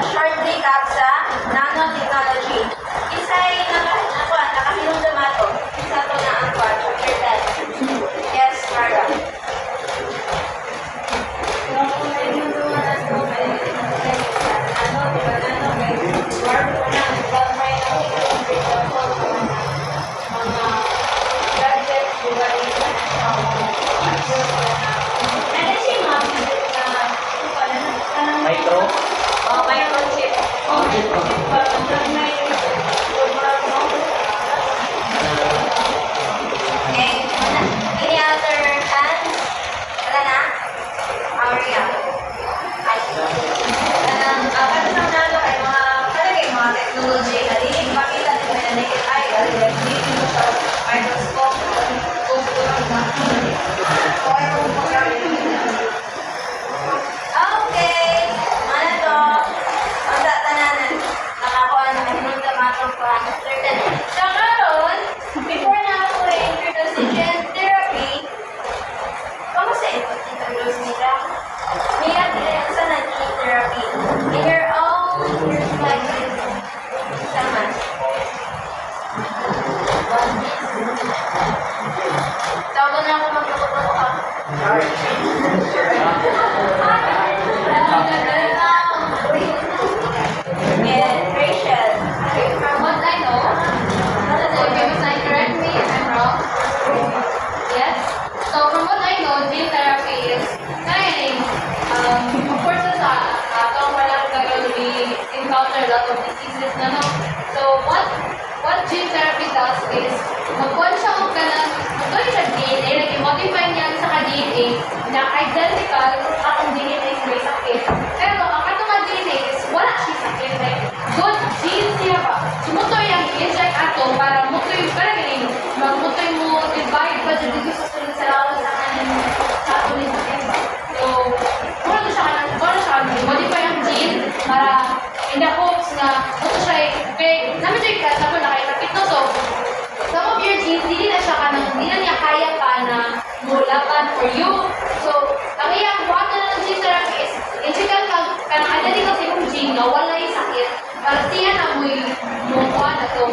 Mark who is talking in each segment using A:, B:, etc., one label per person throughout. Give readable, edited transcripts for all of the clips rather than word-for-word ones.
A: short recap sa nanotechnology. Isa ay nakahinong mato. Isa to na ang chapter 10. Yes, Marga.
B: Micro?
A: Microchip. Okay, any other hands? Wala na? Aria. Para sa nalo ay mga technology na hindi makita nila na naked eye, hindi mo sa microscope, okay, ano to? Ang tatanan, nakakuha na ng tamatong pa. So, ngayon, before na ako i-introduce si gene therapy, kamusta introduce nila? Mira, sa gene therapy. In your own perspective, sama. Tawag na ako magkakotoko ka. And Rachel.
C: From what I know, so if you might correct me if I'm wrong. Yes. So from what I know, gene therapy is kind of course sa atong wala we encounter a lot of diseases na no. So what gene therapy does is magkuhan siya og kanang magkuhan siya DNA, like i-modify niya sa DNA na identical akong DNA sa may sakit. Pero ang atong DNA is wala siya sakit, like good genes siya ba? Sumutoy ang i-inject ato para mutoy para galing magmutoy mo divide pa dito sa sunod sa lawas sa kanin sa ato ni sakit ba? So wala siya modify ang gene para in the hopes na muto siya namin siya ikas ako nakikapit no. So some of your genes hindi na niya kaya pa na mulapan for you. So ang iyang buhat na ng gene therapy is injectal ka ng identical sa imong gene na wala yung sakit para siya na mo buhat na ito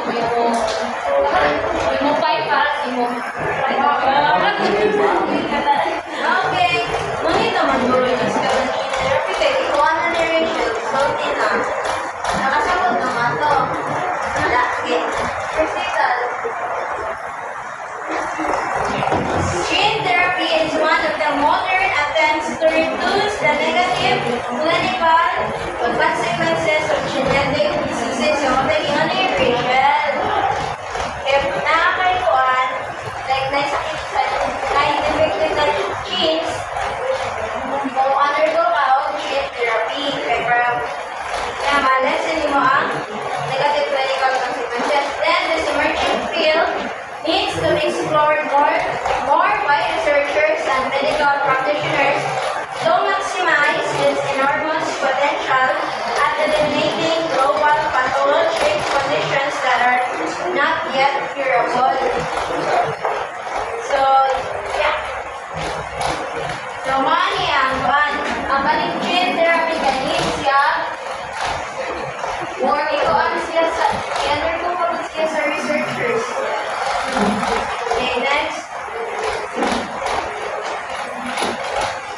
C: mo fight para sa imong
A: Okay. Ngunit naman mo rin ang gene therapy kay ikuha na ni Rachel. Salty na. Nakasagot naman to. Laki. Recital. Gene therapy is one of the modern attempts to reduce the negative clinical consequences of genetic diseases. So, nag-iwan ni Rachel. If nakakaikuan, like naisakit sa na-infected na genes, kung undergo ka o gene therapy. Kaya ma-lesson mo ang negative clinical consequences. Then, this emerging field needs to be explored more by researchers and medical practitioners to maximize its enormous potential at eliminating global pathologic conditions that are not yet curable. So, yeah. So, mani ang balik gene therapy ganit siya or ikuan siya sa i-undergo pa siya sa researchers. Okay, next.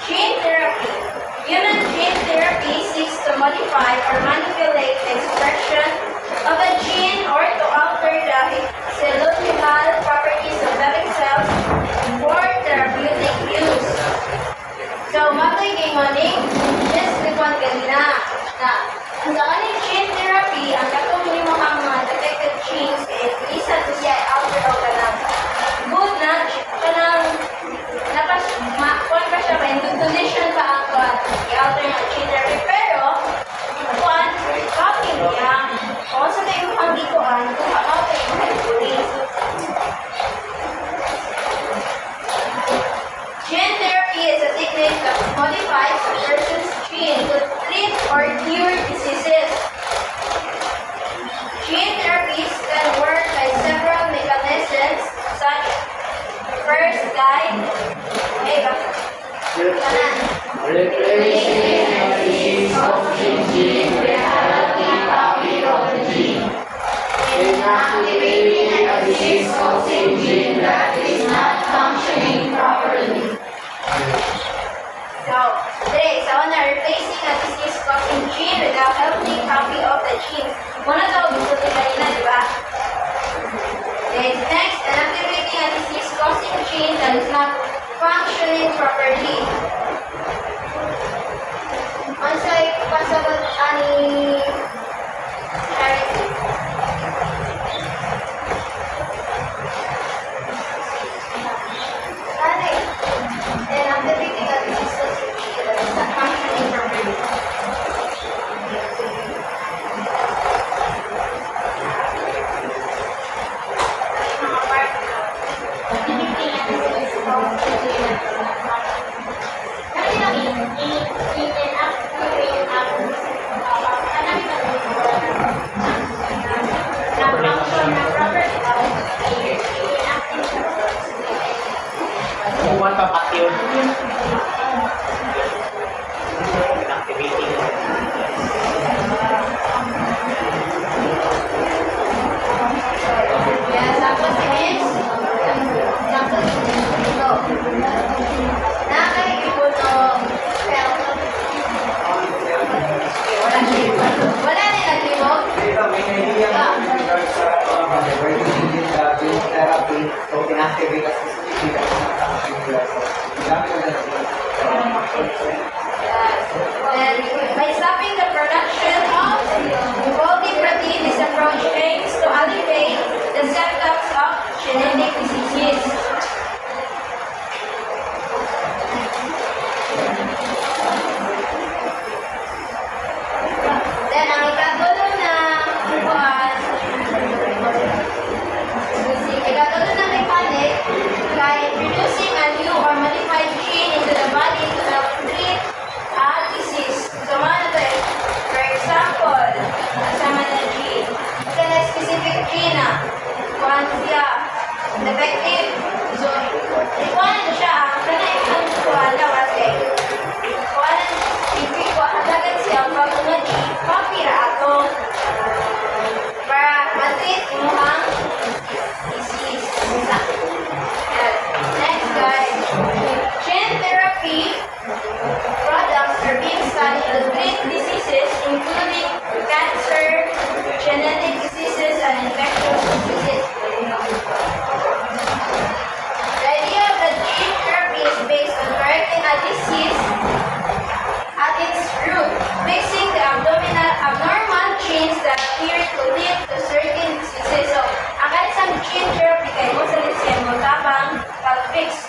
A: Gene therapy. Human gene therapy seeks to modify or manipulate the expression of a gene or to alter the cellular properties of living cells for therapeutic use. So, matoy kay Moning, yes, likuan ganina. Na, ang sa kaning gene therapy, ang katong ni mga detected genes, isa to siya alter o kanang good na, kanang kuan pa siya, may condition pa ang kuan, i-alter ng gene therapy. Pero, kuan, copy niya, kung sa tayo ang ikuan, kung copy yung healthfully. Gene therapy is a technique that modifies a person's gene to treat or cure diseases. Gene therapies can work by several mechanisms such first guide,
B: Replacing of gene
A: introducing a disease-causing gene with a healthy copy of the gene. Muna ito, gusto nila yun na, di ba? Okay, next, inactivating a disease-causing gene that is not functioning properly. Ansay pasagot ani Charity. Ate, inactivating a disease-causing gene that is not functioning properly.
B: Kumuha pa pati yun. Activating.
A: Yes, tapos is tapos ito. Nakaipuno cell. Wala na naglibog.
D: Dito, may idea na regards sa gene therapy, so inactivate as specific
A: Then, by stopping the production of faulty protein, this approach aims to alleviate the symptoms of genetic diseases. Then, ang ikatulong na ikatulong na mechanic by introducing a new or modified gene into the body to help treat a disease. So, ano ito eh? For example, kasama na gene. Ito na specific gene na kuhan siya defective. So, ikuhan na siya. Ang kanaipan kuhan na kasi kuhan na agad siya pag copy ra ato para matreat imuhang disease. Next guys, gene therapy products are being studied to treat diseases including cancer, genetic diseases, and infectious diseases. The idea of the gene therapy is based on correcting a disease at its root, fixing the abnormal genes that appear to lead to certain diseases. So, ang isang gene therapy kay mo sa lisyan mo tabang pag-fix.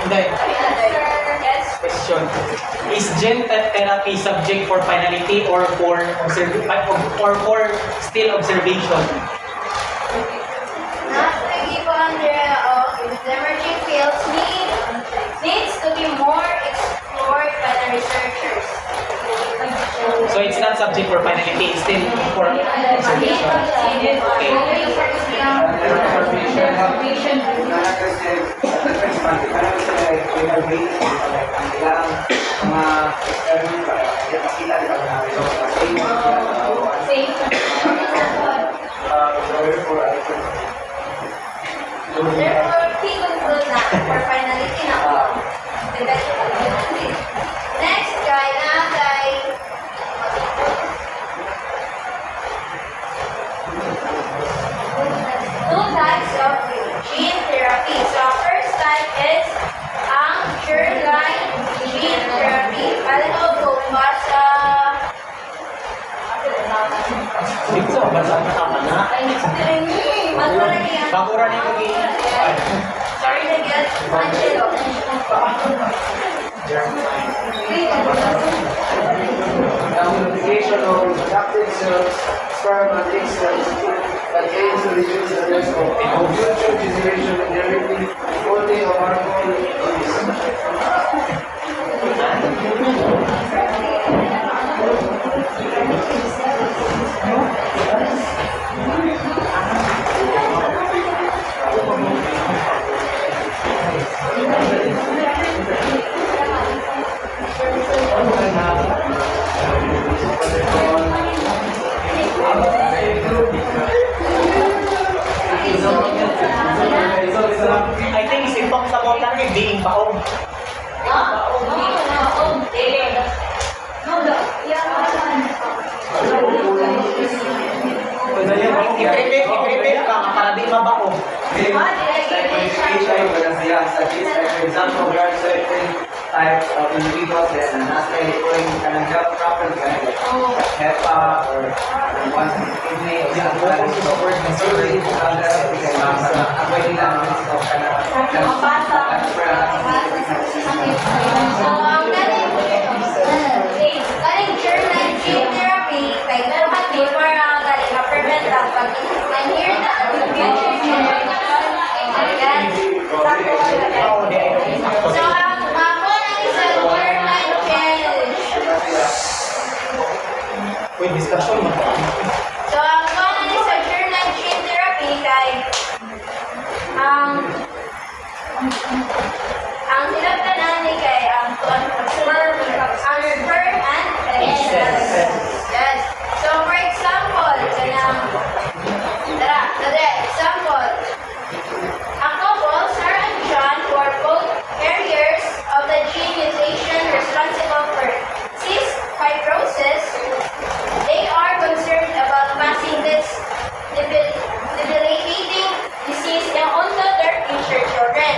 B: Hindi.
A: Yes.
B: Question. Is gene therapy subject for finality or for still observation?
A: Not to keep on the emerging fields needs to be more explored by the researchers.
B: So it's not subject for finality, it's still for observation.
A: Therefore, he concludes na for finality na ako. Next guy na kay two types of gene therapy. So, first type is ang germline gene therapy. Alam mo kung basa
B: Dito, basta tama na. Bakura niya ko
A: sorry na get Angelo.
D: Amplification of reproductive cells, sperm and egg cells that aims to reduce the risk of future generation inheriting only a harmful
B: I think it's talks about being baog.
A: Ah,
B: I-repeat ka para di mabaho.
D: Identification such as, for example, there are certain types of individuals that are not really going to help properly, like HEPA or one kidney, or
A: Kaning germline gene therapy, kay meron kami para galing ma-prevent ang pag-inherit na future generation. So, ang ako na isa germline change.
B: Wait, discussion mo.
A: So, ang ako na isa germline gene therapy kay ang sinagtanan ni kay ang sperm and egg cells. Yes. So for example, example, a couple, Sarah and John, who are both carriers of the gene mutation responsible for cystic fibrosis, they are concerned about passing this debilitating disease onto their future children.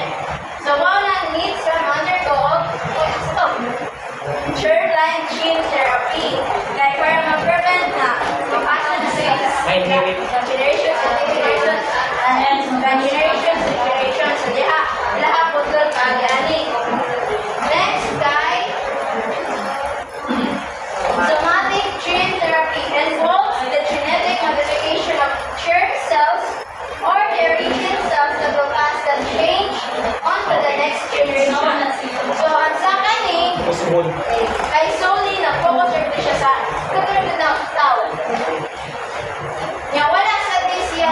A: So one needs to undergo germline gene therapy. Like para ma-prevent na mapasa na sa generation to generation. So lahat po ito pag-yani. Next guy, somatic gene therapy involves the genetic modification of germ cells or their cells that will pass the change onto the next generation. So, ang sa kani, ay solely na-focus siya sa katulad ng tao. Nga wala sa di siya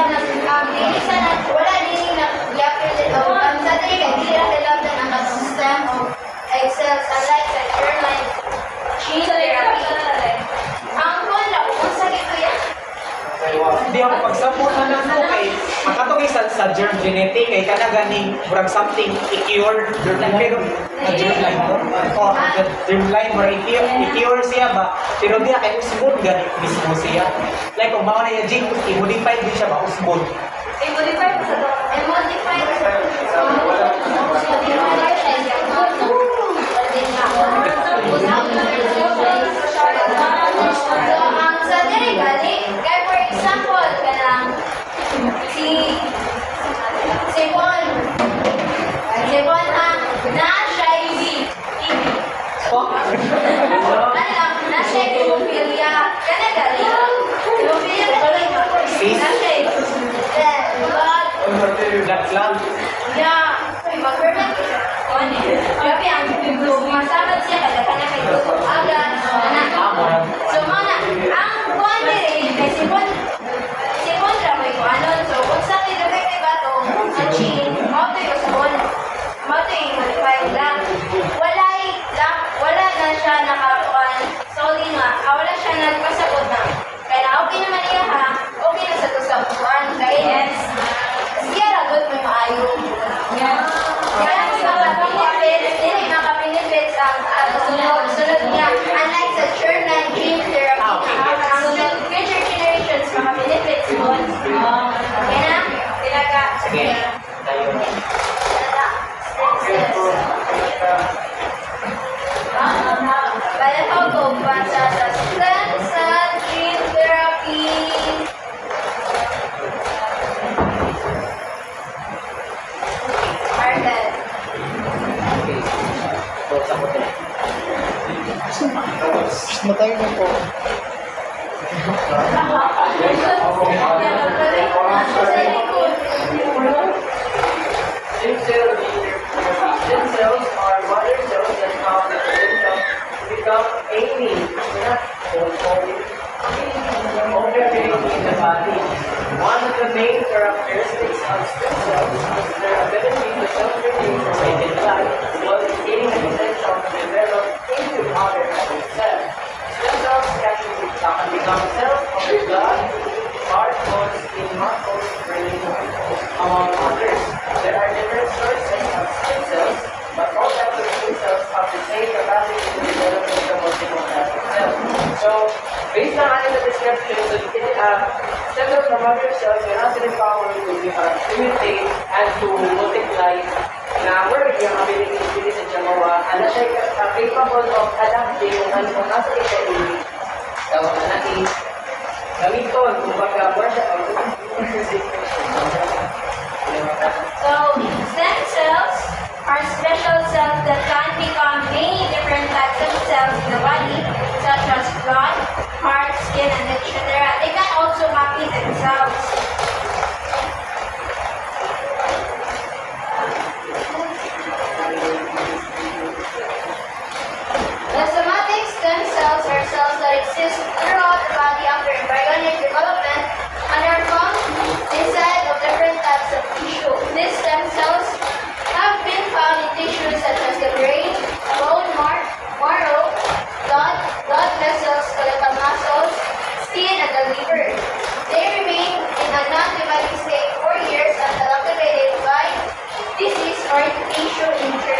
A: wala din na-yapin o ang sa di kay di na ang system of cells unlike sa germline gene therapy. Ang wala, kung sa ito yan,
B: Hindi ako pagsabot na lang ko kay makatong isa sa germ genetic kay kana ganing murag something i-cure germline pero germline mo o germline mo i-cure siya ba pero diya kay usbon gani mismo siya like kung mao na yung gene i-modify din siya ba usbon
A: i-modify pa sa to. I-modify pa sa to. Ang sa diri gali, kay for example, kanang si Bon na siya na siya hemophilia. Kana gali, hemophilia gali. Na siya
B: blood clot
A: yeah, mag-ferment ko siya. Grabe ang masabat siya kada kana kay agad anak. So mana ang buwan diri kay si Bon ra may kuanon. So kung sa kay defective ba to ang gene, mao to yung Bon. Mao to yung modify lang. Wala na siya nakakuan. Sorry nga, wala siya nagpasabot na. Kaya okay naman niya ha. Okay na sa to sa kuan. Kaya yes. Siya ragot may maayo. Kaya may makabenefits ang sunod niya. Unlike sa germline gene therapy, sunod future generations makabenefits mo. Okay na? Talaga.
B: sige tayo
A: Bala ko ko basa sa stem cell gene therapy. Arden.
B: so sa hotel
E: Matay mo po.
D: Stem cells are mother cells that have the potential to become any in the body. One of the main characteristics of stem cells is their ability to self-regulate their life while retaining the potential to develop into other cells. Stem cells can become cells of the blood, heart, bones, skin, muscles, brain, among others. There are different sources of stem cells, but all types of stem cells have the same capacity to develop mother cells and has the power to mutate and to multiply na word yung ability sa jamawa, ana siya capable of adapting kung ano kung nasa ikaili. So, ana gamiton, kumbaga, more siya
A: So, stem cells are special cells that can become many different types of cells in the body, such as blood, heart, skin, and etc. They can also copy themselves. The somatic stem cells are cells that exist throughout the body after embryonic development and are found inside of different types of tissue. These stem cells have been found in tissues such as the brain, bone marrow, blood vessels, skeletal muscles, skin, and the liver. They remain in a non-dividing state for years until activated by disease or tissue injury.